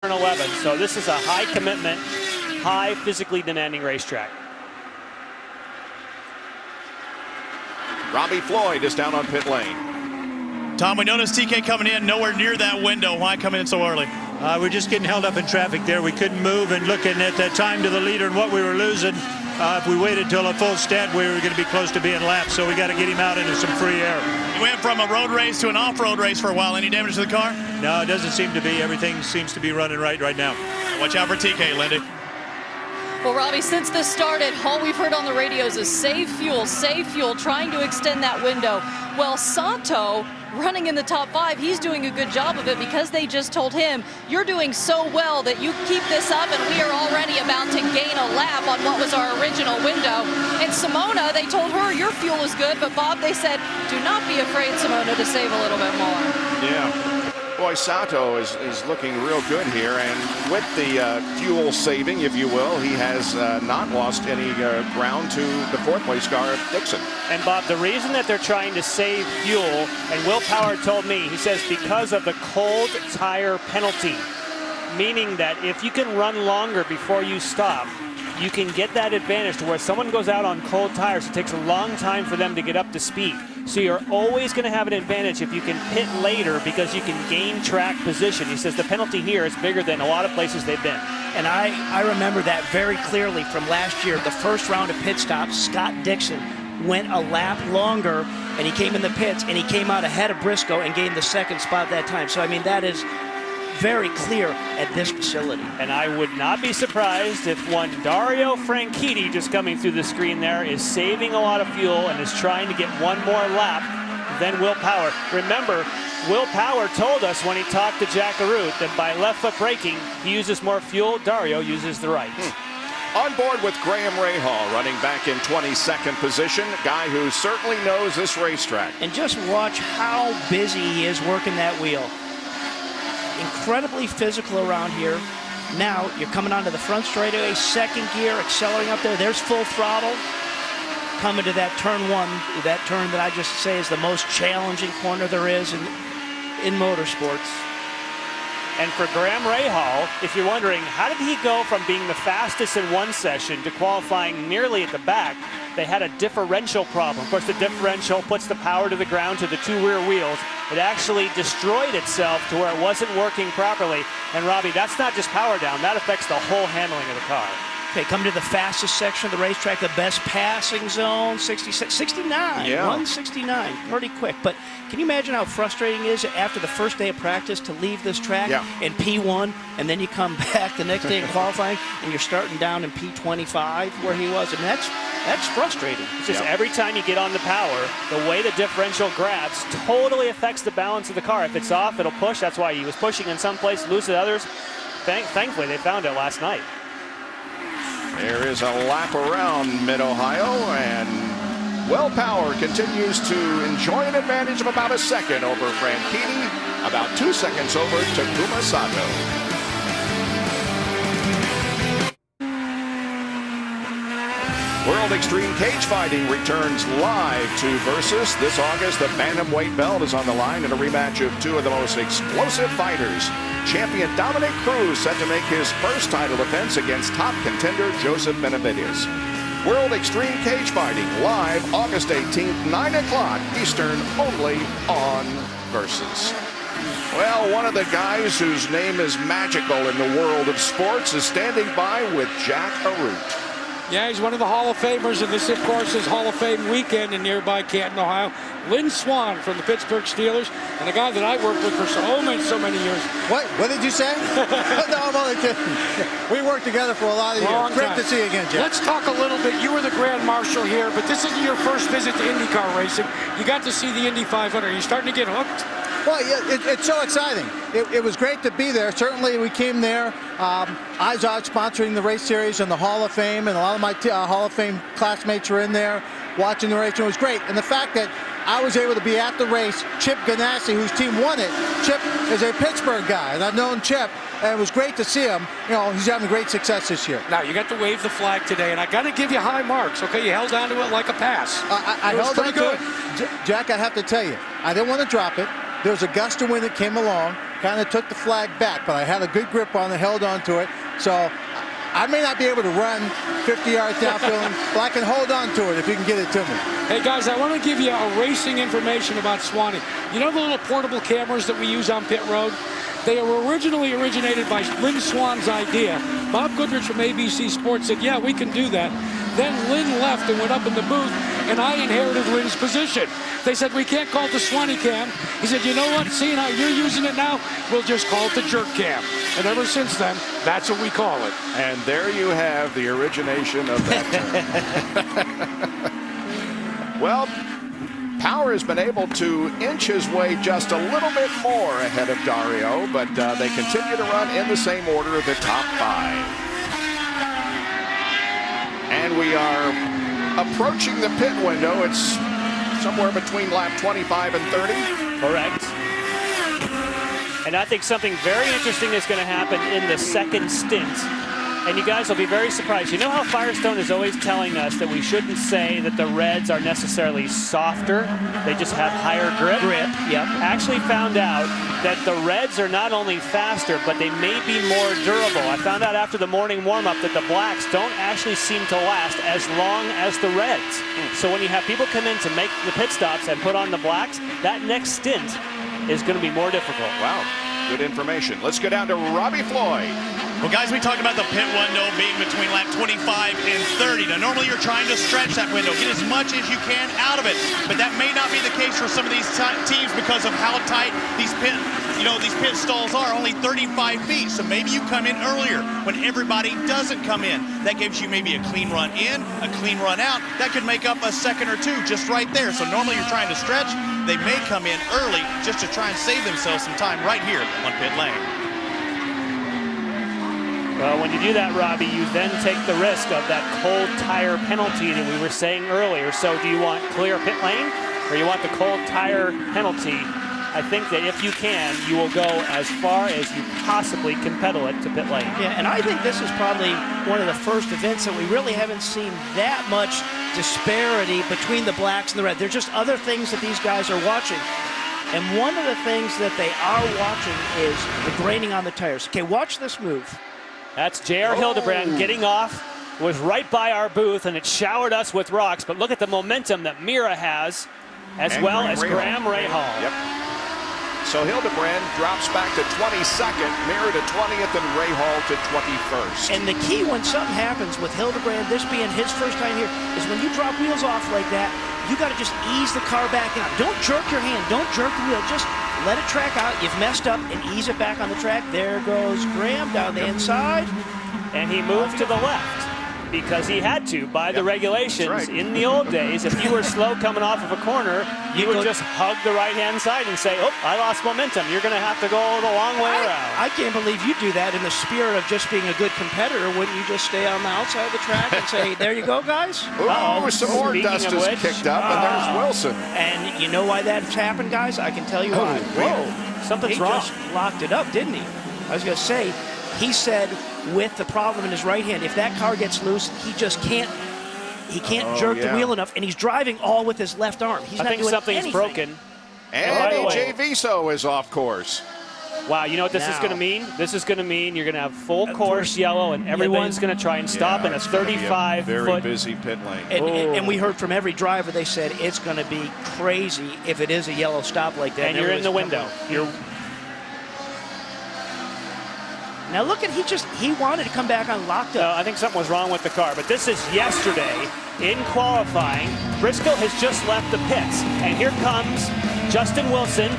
11. So this is a high commitment, high physically demanding racetrack. Robbie Floyd is down on pit lane. Tom, we noticed TK coming in nowhere near that window. Why come in so early? We're just getting held up in traffic there. We couldn't move, and looking at that time to the leader and what we were losing, if we waited till a full stat, we were going to be close to being lapped. So we got to get him out into some free air. You went from a road race to an off-road race for a while. Any damage to the car? No, it doesn't seem to be. Everything seems to be running right now. Watch out for TK, Lindy. Well, Robbie, since this started, all we've heard on the radios is save fuel, trying to extend that window. Well, Sato, running in the top 5, he's doing a good job of it because they just told him, you're doing so well that you keep this up and we are already about to gain a lap on what was our original window. And Simona, they told her your fuel is good, but Bob, they said, do not be afraid, Simona, to save a little bit more. Yeah. Boy, Sato is looking real good here, and with the fuel saving, if you will, he has not lost any ground to the fourth place car of Dixon. And Bob, the reason that they're trying to save fuel, and Will Power told me, he says because of the cold tire penalty, meaning that if you can run longer before you stop, you can get that advantage to where someone goes out on cold tires. It takes a long time for them to get up to speed. So you're always going to have an advantage if you can pit later because you can gain track position. He says the penalty here is bigger than a lot of places they've been. And I remember that very clearly from last year. The first round of pit stops, Scott Dixon went a lap longer, and he came in the pits, and he came out ahead of Briscoe and gained the second spot that time. So, I mean, that is very clear at this facility. And I would not be surprised if one Dario Franchitti, just coming through the screen there, is saving a lot of fuel and is trying to get one more lap than Will Power. Remember, Will Power told us when he talked to Jack Arute that by left foot braking, he uses more fuel. Dario uses the right. On board with Graham Rahal, running back in 22nd position, a guy who certainly knows this racetrack. And just watch how busy he is working that wheel. Incredibly physical around here. Now you're coming onto the front straightaway, second gear, accelerating up there. There's full throttle. Coming to that turn 1, that turn that I just say is the most challenging corner there is in motorsports. And for Graham Rahal, if you're wondering, how did he go from being the fastest in one session to qualifying nearly at the back? They had a differential problem. Of course, the differential puts the power to the ground to the two rear wheels. It actually destroyed itself to where it wasn't working properly. And Robbie, that's not just power down. That affects the whole handling of the car. Okay, come to the fastest section of the racetrack, the best passing zone, 66, 69, yeah. 169, pretty quick. But can you imagine how frustrating it is after the first day of practice to leave this track in P1, and then you come back the next day in qualifying, and you're starting down in P25 where he was? I mean, that's frustrating. It's just every time you get on the power, the way the differential grabs totally affects the balance of the car. If it's off, it'll push. That's why he was pushing in some places, lose at others. Thankfully, they found it last night. There is a lap around Mid-Ohio, and Will Power continues to enjoy an advantage of about a second over Franchitti, about 2 seconds over Takuma Sato. World Extreme Cage Fighting returns live to Versus. This August, the bantamweight belt is on the line in a rematch of two of the most explosive fighters. Champion Dominic Cruz set to make his first title defense against top contender Joseph Benavides. World Extreme Cage Fighting live August 18th, 9 o'clock Eastern, only on Versus. Well, one of the guys whose name is magical in the world of sports is standing by with Jack Arute. Yeah, he's one of the Hall of Famers, and this, of course, is Hall of Fame weekend in nearby Canton, Ohio. Lynn Swan from the Pittsburgh Steelers, and a guy that I worked with for so many years. What did you say? No, I'm only kidding. We worked together for a lot of years. Great to see you again, Jeff. Let's talk a little bit. You were the Grand Marshal here, but this isn't your first visit to IndyCar racing. You got to see the Indy 500. Are you starting to get hooked? Well, yeah, it's so exciting. It was great to be there. Certainly, we came there. IZOD sponsoring the race series and the Hall of Fame, and a lot of my Hall of Fame classmates were in there watching the race. It was great. And the fact that I was able to be at the race, Chip Ganassi, whose team won it. Chip is a Pittsburgh guy, and I've known Chip, and it was great to see him. You know, he's having great success this year. Now, you got to wave the flag today, and I got to give you high marks, okay? You held on to it like a pass. I held on to it. Jack, I have to tell you, I didn't want to drop it. There was a gust of wind that came along. kind of took the flag back, but I had a good grip on it, held on to it. So I may not be able to run 50 yards downfield, but I can hold on to it if you can get it to me. Hey, guys, I want to give you a racing information about Swanee. You know the little portable cameras that we use on pit road? They were originally originated by Lynn Swan's idea. Bob Goodrich from ABC Sports said, yeah, we can do that. Then Lynn left and went up in the booth, and I inherited Lynn's position. They said, we can't call it the Swanee cam. He said, you know what, seeing how you're using it now, we'll just call it the jerk cam. And ever since then, that's what we call it. And there you have the origination of that term. Well, Power has been able to inch his way just a little bit more ahead of Dario, but they continue to run in the same order of the top 5. And we are approaching the pit window. It's somewhere between lap 25 and 30. Correct. And I think something very interesting is going to happen in the second stint. And you guys will be very surprised. You know how Firestone is always telling us that we shouldn't say that the Reds are necessarily softer, they just have higher grip? Yep. Actually found out that the Reds are not only faster, but they may be more durable. I found out after the morning warm-up that the Blacks don't actually seem to last as long as the Reds. So when you have people come in to make the pit stops and put on the Blacks, that next stint is going to be more difficult. Wow, good information. Let's go down to Robbie Floyd. Well, guys, we talked about the pit window being between lap 25 and 30. Now, normally you're trying to stretch that window, get as much as you can out of it. But that may not be the case for some of these teams because of how tight these pit stalls are, only 35 feet. So maybe you come in earlier when everybody doesn't come in. That gives you maybe a clean run in, a clean run out. That could make up a second or two just right there. So normally you're trying to stretch. They may come in early just to try and save themselves some time right here on pit lane. Well, when you do that, Robbie, you then take the risk of that cold tire penalty that we were saying earlier. So do you want clear pit lane or you want the cold tire penalty? I think that if you can, you will go as far as you possibly can pedal it to pit lane. Yeah, and I think this is probably one of the first events that we really haven't seen that much disparity between the Blacks and the Reds. There's just other things that these guys are watching. And one of the things that they are watching is the graining on the tires. Okay, watch this move. That's J.R. Hildebrand getting off, was right by our booth, and it showered us with rocks. But look at the momentum that Mira has, as well as Graham Rahal. Yep. So Hildebrand drops back to 22nd, Mira to 20th, and Rahal to 21st. And the key when something happens with Hildebrand, this being his first time here, is when you drop wheels off like that, you got to just ease the car back out. Don't jerk your hand. Don't jerk the wheel. Just let it track out. You've messed up and ease it back on the track. There goes Graham down the inside. And he moved to the left because he had to by the regulations. Right. In the old days, if you were slow coming off of a corner, you would just hug the right-hand side and say, oh, I lost momentum. You're going to have to go the long way around. I can't believe you do that in the spirit of just being a good competitor. Wouldn't you just stay on the outside of the track and say, there you go, guys? Oh, some more dust is kicked up, and there's Wilson. And you know why that's happened, guys? I can tell you why. Whoa, something's wrong. He just locked it up, didn't he? I was going to say, he said with the problem in his right hand, if that car gets loose, he just can't. He can't jerk the wheel enough, and he's driving all with his left arm. He's I not think doing something's anything. broken. And AJ Viso is off course. Wow, you know what this is going to mean? This is going to mean you're going to have full course yellow, and everyone's going to try and stop in a 35-foot. Very busy pit lane. And we heard from every driver, they said it's going to be crazy if it is a yellow stop like that. And you're in the window. Now look at, he wanted to come back on locked up. I think something was wrong with the car, but this is yesterday in qualifying. Briscoe has just left the pits, and here comes Justin Wilson.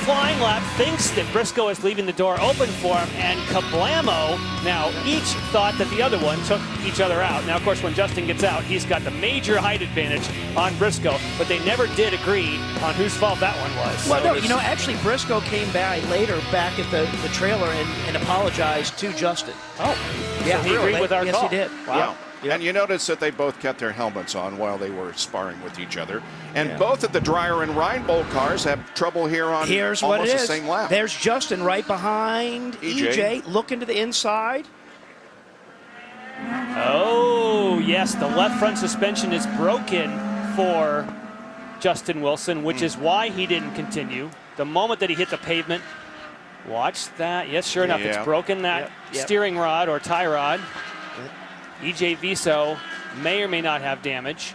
Flying lap, thinks that Briscoe is leaving the door open for him, and kablamo. Now, each thought that the other one took each other out. Now, of course, when Justin gets out, he's got the major height advantage on Briscoe, but they never did agree on whose fault that one was. Well, no, you know, actually, Briscoe came back later back at the trailer and apologized to Justin. Oh, yeah, so he agreed with our call. Yes, he did. Wow. Yeah. Yep. And you notice that they both kept their helmets on while they were sparring with each other. And both of the Dreyer and Reinbold cars have trouble here on almost the same lap. There's Justin right behind EJ, looking to the inside. Oh, yes, the left front suspension is broken for Justin Wilson, which is why he didn't continue. The moment that he hit the pavement, Watch that. Yes, sure enough, Yeah. it's broken that Yep. steering rod or tie rod. EJ Viso may or may not have damage.